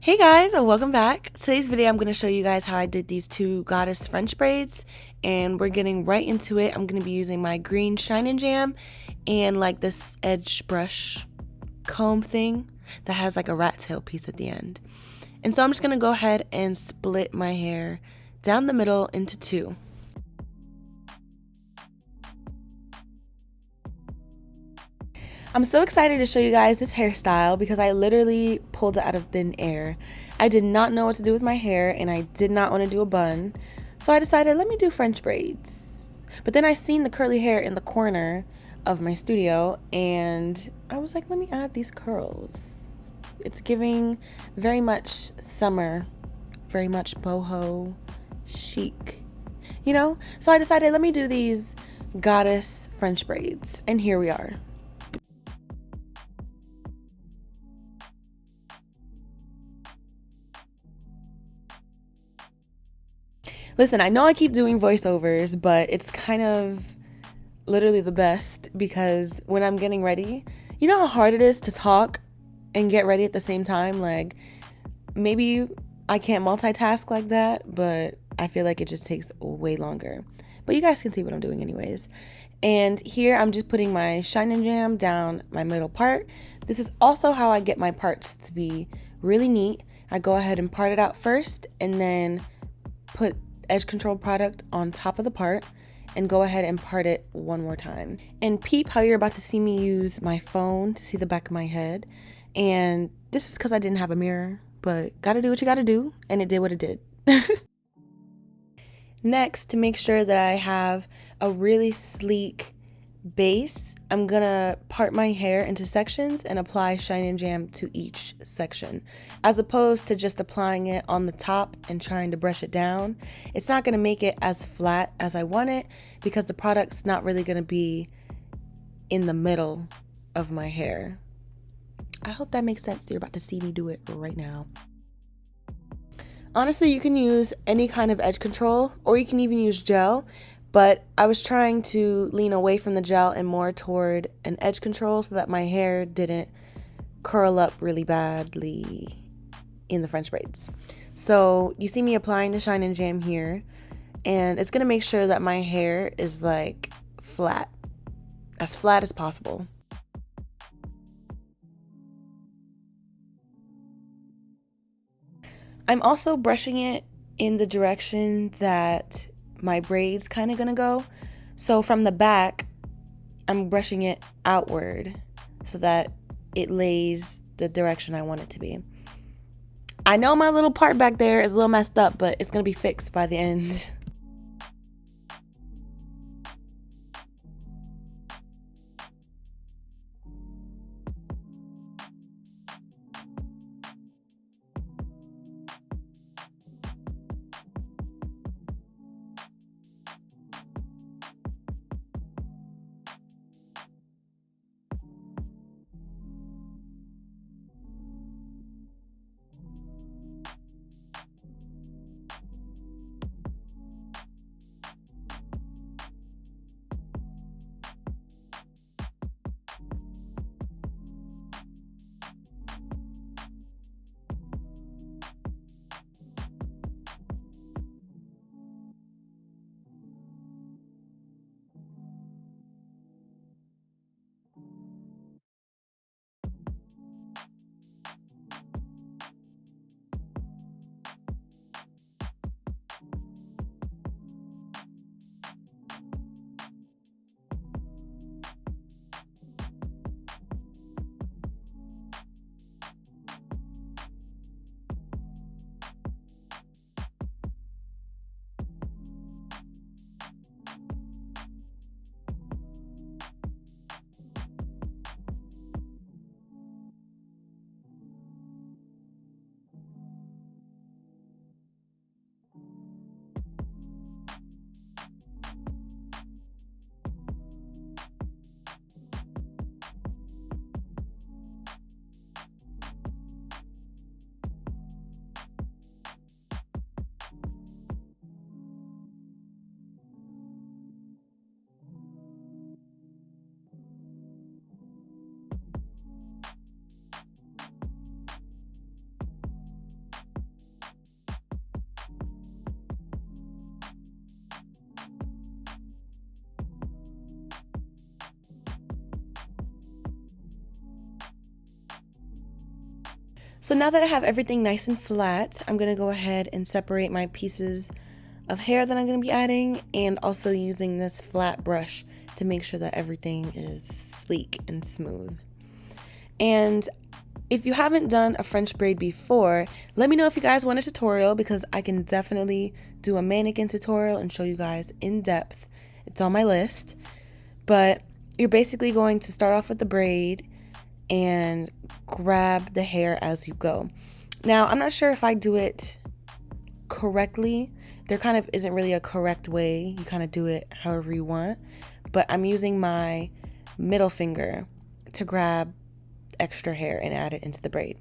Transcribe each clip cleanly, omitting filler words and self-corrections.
Hey guys, and welcome back. Today's video I'm going to show you guys how I did these two Goddess French braids, and we're getting right into it. I'm going to be using my green Shine and Jam and like this edge brush comb thing that has like a rat tail piece at the end. And so I'm just going to go ahead and split my hair down the middle into two. I'm so excited to show you guys this hairstyle because I literally pulled it out of thin air. I did not know what to do with my hair and I did not want to do a bun. So I decided, let me do French braids. But then I seen the curly hair in the corner of my studio and I was like, let me add these curls. It's giving very much summer, very much boho chic, you know? So I decided, let me do these Goddess French braids. And here we are. Listen, I know I keep doing voiceovers, but it's kind of literally the best because when I'm getting ready, you know how hard it is to talk and get ready at the same time? Like, maybe I can't multitask like that, but I feel like it just takes way longer. But you guys can see what I'm doing anyways. And here I'm just putting my Shine and Jam down my middle part. This is also how I get my parts to be really neat. I go ahead and part it out first and then put edge control product on top of the part and go ahead and part it one more time. And peep how you're about to see me use my phone to see the back of my head. And this is because I didn't have a mirror, but gotta do what you gotta do, and it did what it did. Next, to make sure that I have a really sleek base, I'm gonna part my hair into sections and apply Shine and Jam to each section. As opposed to just applying it on the top and trying to brush it down, it's not gonna make it as flat as I want it because the product's not really gonna be in the middle of my hair. I hope that makes sense. You're about to see me do it right now. Honestly, you can use any kind of edge control or you can even use gel, but I was trying to lean away from the gel and more toward an edge control so that my hair didn't curl up really badly in the French braids. So you see me applying the Shine and Jam here, and it's gonna make sure that my hair is like flat as possible. I'm also brushing it in the direction that my braids kind of gonna go. So from the back, I'm brushing it outward so that it lays the direction I want it to be. I know my little part back there is a little messed up, but it's gonna be fixed by the end. So now that I have everything nice and flat, I'm going to go ahead and separate my pieces of hair that I'm going to be adding, and also using this flat brush to make sure that everything is sleek and smooth. And if you haven't done a French braid before, let me know if you guys want a tutorial, because I can definitely do a mannequin tutorial and show you guys in depth. It's on my list. But you're basically going to start off with the braid and grab the hair as you go. Now, I'm not sure if I do it correctly. There kind of isn't really a correct way. You kind of do it however you want. But I'm using my middle finger to grab extra hair and add it into the braid.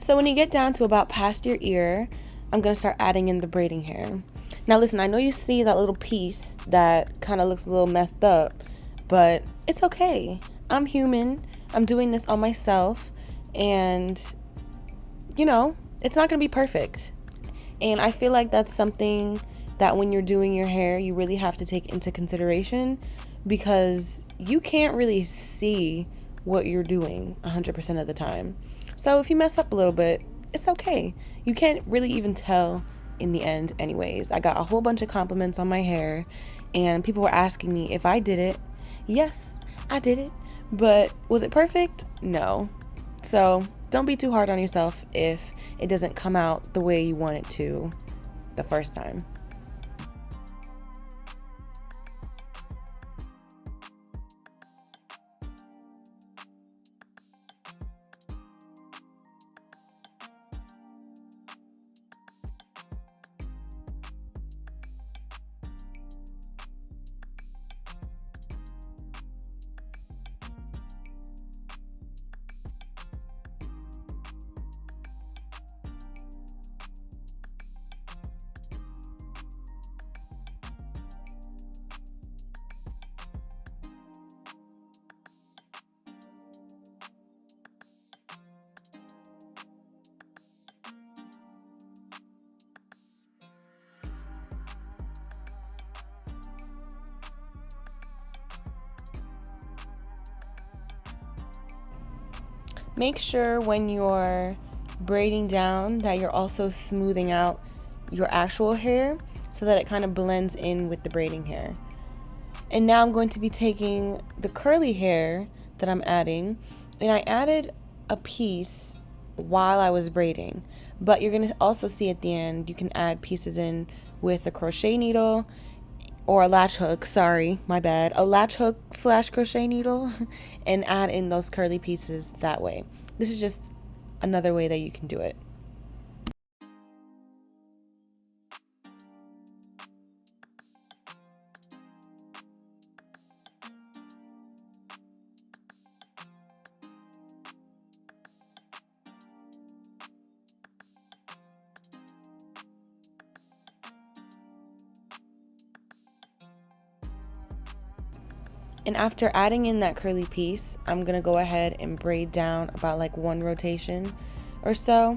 So when you get down to about past your ear, I'm going to start adding in the braiding hair. Now listen, I know you see that little piece that kind of looks a little messed up, but it's okay. I'm human. I'm doing this on myself, and you know, it's not going to be perfect. And I feel like that's something that when you're doing your hair, you really have to take into consideration, because you can't really see what you're doing 100% of the time. So if you mess up a little bit, it's okay. You can't really even tell in the end anyways. I got a whole bunch of compliments on my hair, and people were asking me if I did it. Yes, I did it. But was it perfect? No. So don't be too hard on yourself if it doesn't come out the way you want it to the first time. Make sure when you're braiding down that you're also smoothing out your actual hair so that it kind of blends in with the braiding hair. And now I'm going to be taking the curly hair that I'm adding, and I added a piece while I was braiding, but you're going to also see at the end you can add pieces in with a crochet needle or a latch hook, sorry, my bad, a latch hook / crochet needle, and add in those curly pieces that way. This is just another way that you can do it. And after adding in that curly piece, I'm gonna go ahead and braid down about like 1 rotation or so,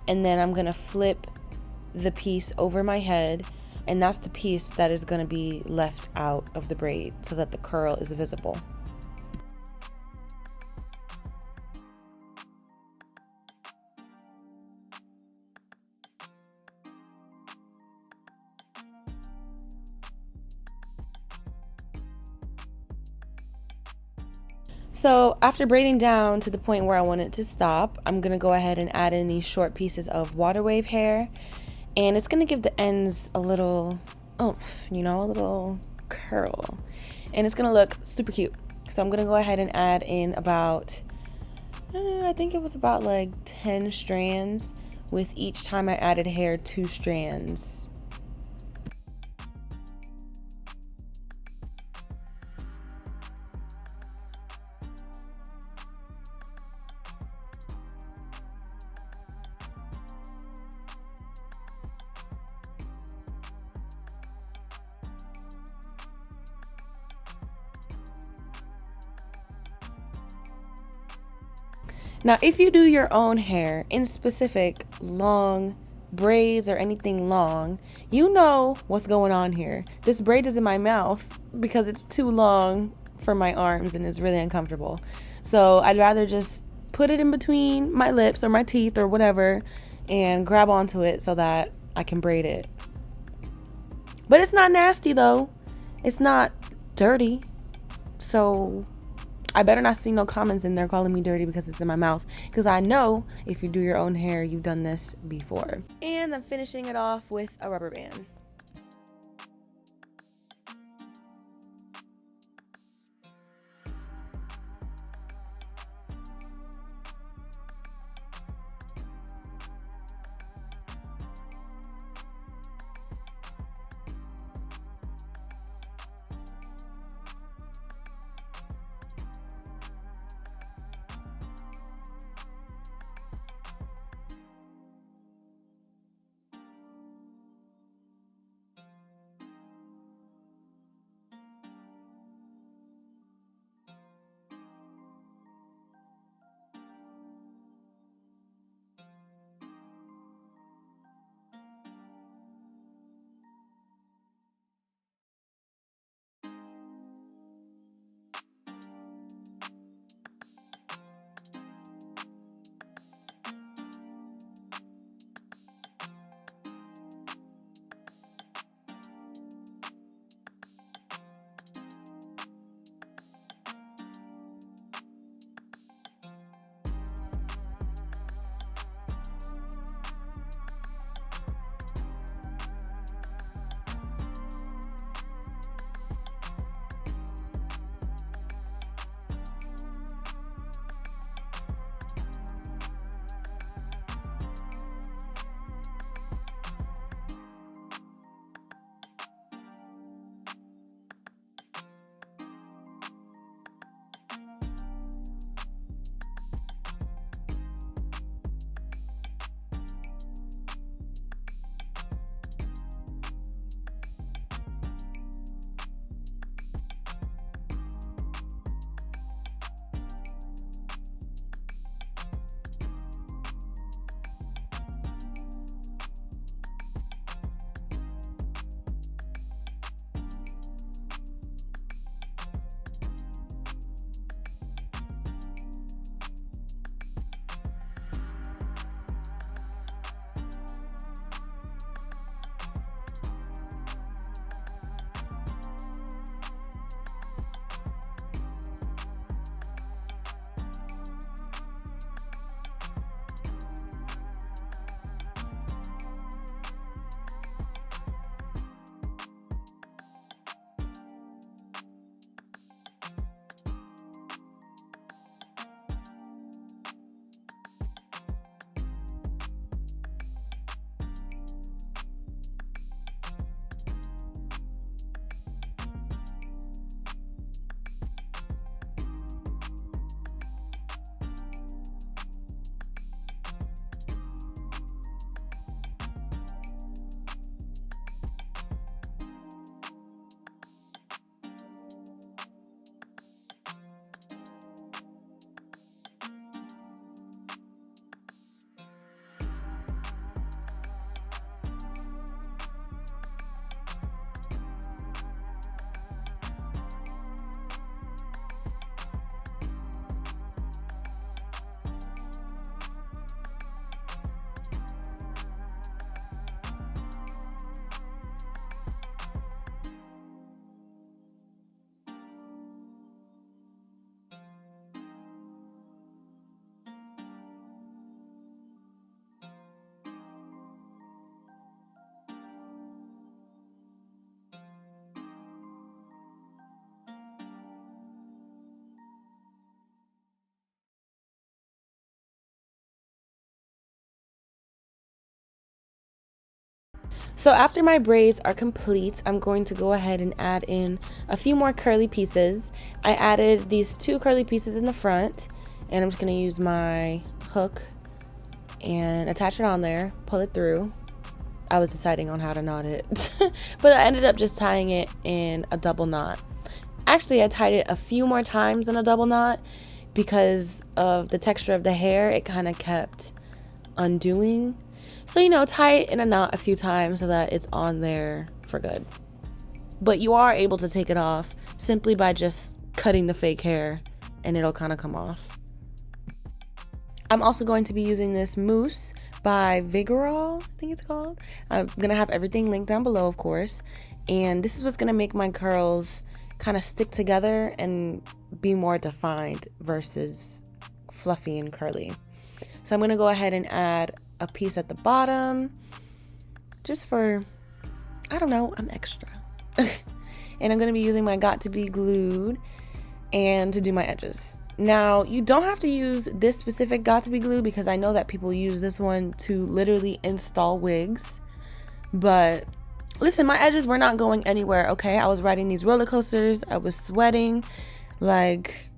and then I'm gonna flip the piece over my head, and that's the piece that is gonna be left out of the braid so that the curl is visible. So after braiding down to the point where I want it to stop, I'm going to go ahead and add in these short pieces of water wave hair, and it's going to give the ends a little oomph, you know, a little curl. And it's gonna look super cute. So I'm gonna go ahead and add in about, I think it was about like 10 strands, with each time I added hair 2 strands. Now, if you do your own hair, in specific long braids or anything long, you know what's going on here. This braid is in my mouth because it's too long for my arms and it's really uncomfortable. So I'd rather just put it in between my lips or my teeth or whatever and grab onto it so that I can braid it. But it's not nasty though. It's not dirty. So I better not see no comments in there calling me dirty because it's in my mouth. Because I know if you do your own hair, you've done this before. And I'm finishing it off with a rubber band. So after my braids are complete, I'm going to go ahead and add in a few more curly pieces. I added these 2 curly pieces in the front, and I'm just going to use my hook and attach it on there, pull it through. I was deciding on how to knot it, but I ended up just tying it in a double knot. Actually, I tied it a few more times in a double knot because of the texture of the hair. It kind of kept undoing. So, you know, tie it in a knot a few times so that it's on there for good. But you are able to take it off simply by just cutting the fake hair, and it'll kind of come off. I'm also going to be using this Mousse by Vigorol, I think it's called. I'm going to have everything linked down below, of course. And this is what's going to make my curls kind of stick together and be more defined versus fluffy and curly. So I'm going to go ahead and add a piece at the bottom just for, I don't know, I'm extra. And I'm going to be using my Got To Be Glued and to do my edges. Now, you don't have to use this specific Got To Be Glue because I know that people use this one to literally install wigs. But listen, my edges were not going anywhere, okay? I was riding these roller coasters. I was sweating. Like,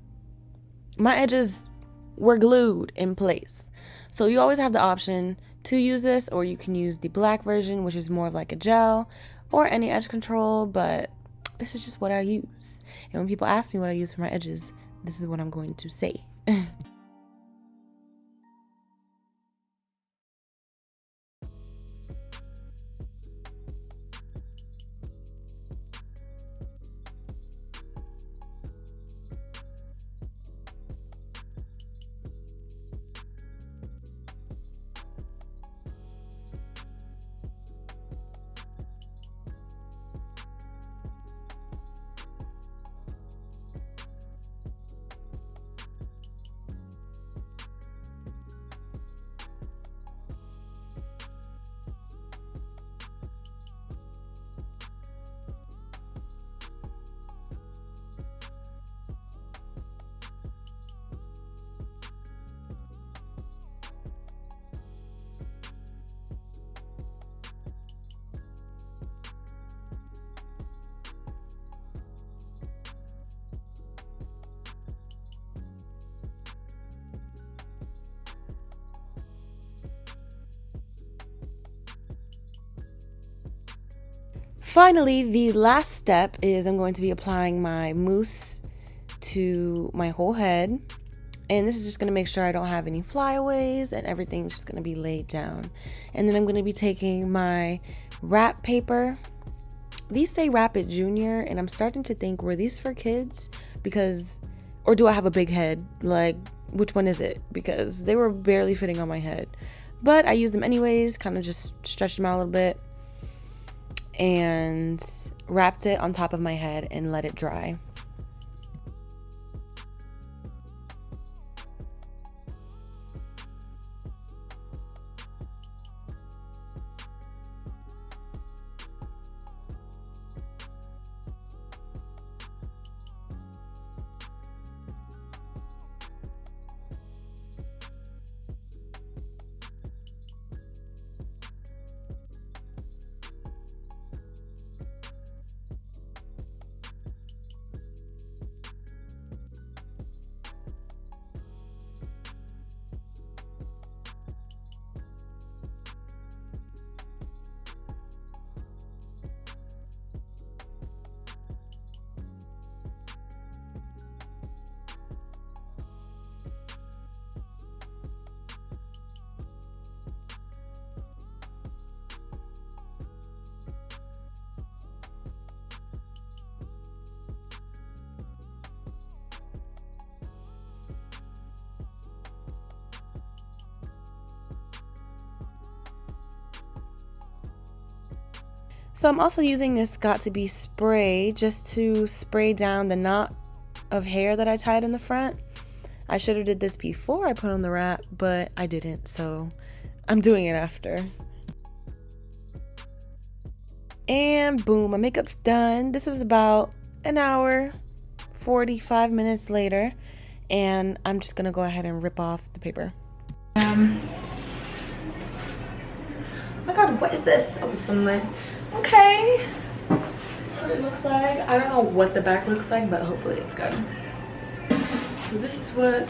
my edges were glued in place. So you always have the option to use this, or you can use the black version, which is more of like a gel, or any edge control, but this is just what I use. And when people ask me what I use for my edges, this is what I'm going to say. Finally, the last step is I'm going to be applying my mousse to my whole head. And this is just going to make sure I don't have any flyaways and everything's just going to be laid down. And then I'm going to be taking my wrap paper. These say Wrap-It Junior, and I'm starting to think, were these for kids? Because, or do I have a big head? Like, which one is it? Because they were barely fitting on my head. But I used them anyways, kind of just stretched them out a little bit. And wrapped it on top of my head and let it dry. So I'm also using this Got To Be spray just to spray down the knot of hair that I tied in the front. I should have did this before I put on the wrap, but I didn't, so I'm doing it after. And boom, my makeup's done. This was about an hour, 45 minutes later, and I'm just gonna go ahead and rip off the paper. Oh my god, what is this? Oh, sunlight. Okay. That's what it looks like. I don't know what the back looks like, but hopefully it's good. So this is what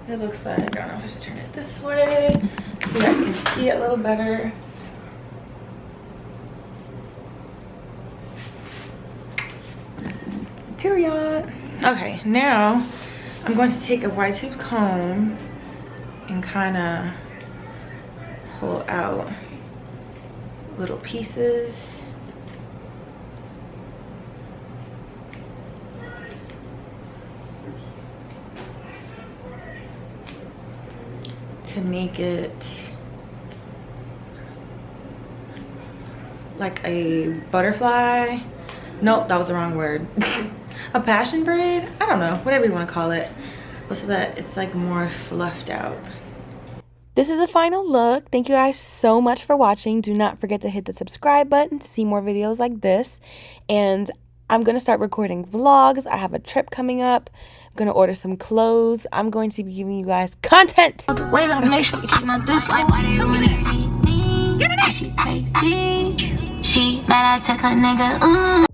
it looks like. I don't know if I should turn it this way so you guys can see it a little better. Period. Okay, now I'm going to take a wide tooth comb and kind of pull out little pieces. To make it like a butterfly. Nope, that was the wrong word. A passion braid? I don't know, whatever you want to call it. But so that it's like more fluffed out. This is the final look. Thank you guys so much for watching. Do not forget to hit the subscribe button to see more videos like this. And I'm going to start recording vlogs. I have a trip coming up. I'm going to order some clothes. I'm going to be giving you guys content. Wait, I'm make sure you keep my this like why they really need me. She crazy. She mad I took her nigga.